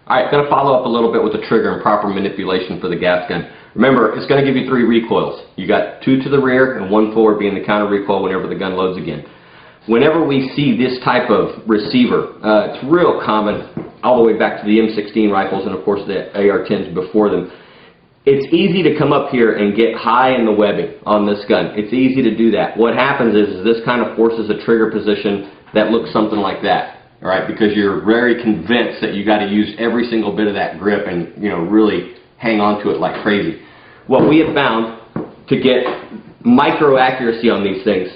Alright, going to follow up a little bit with the trigger and proper manipulation for the gas gun. Remember, it's going to give you 3 recoils. You got 2 to the rear and 1 forward being the counter recoil whenever the gun loads again. Whenever we see this type of receiver, it's real common all the way back to the M16 rifles and of course the AR10s before them. It's easy to come up here and get high in the webbing on this gun. It's easy to do that. What happens is this kind of forces a trigger position that looks something like that. All right, because you're very convinced that you got to use every single bit of that grip and, you know, really hang on to it like crazy. What we have found to get micro accuracy on these things.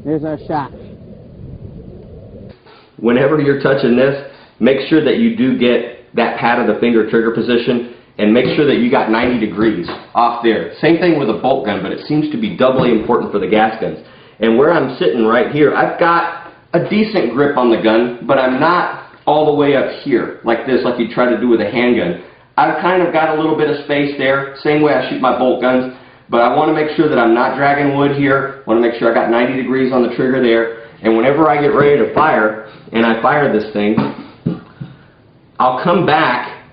Here's our shot. Whenever you're touching this, make sure that you do get that pad of the finger trigger position and make sure that you got 90 degrees off there. Same thing with a bolt gun, but it seems to be doubly important for the gas guns. And where I'm sitting right here, I've got a decent grip on the gun, but I'm not all the way up here like this, like you try to do with a handgun. I've kind of got a little bit of space there, same way I shoot my bolt guns, but I want to make sure that I'm not dragging wood here. I want to make sure I got 90 degrees on the trigger there. And whenever I get ready to fire, and I fire this thing, I'll come back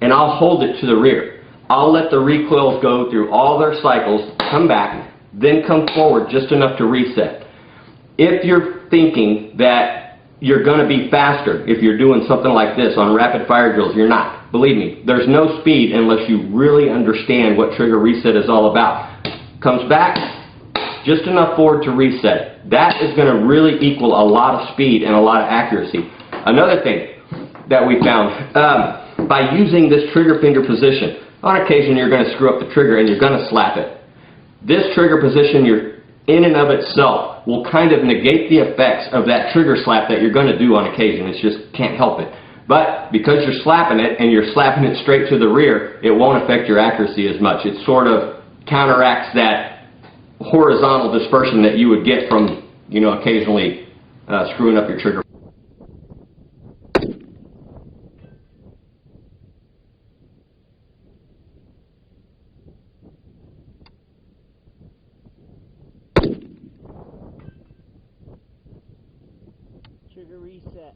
and I'll hold it to the rear. I'll let the recoils go through all their cycles, come back, then come forward just enough to reset. If you're thinking that you're going to be faster if you're doing something like this on rapid fire drills, you're not. Believe me, there's no speed unless you really understand what trigger reset is all about. Comes back, just enough forward to reset. That is going to really equal a lot of speed and a lot of accuracy. Another thing that we found, by using this trigger finger position, on occasion you're going to screw up the trigger and you're going to slap it. This trigger position in and of itself will kind of negate the effects of that trigger slap that you're going to do on occasion. It just can't help it. But because you're slapping it and you're slapping it straight to the rear, it won't affect your accuracy as much. It sort of counteracts that horizontal dispersion that you would get from, you know, occasionally screwing up your trigger. Trigger reset.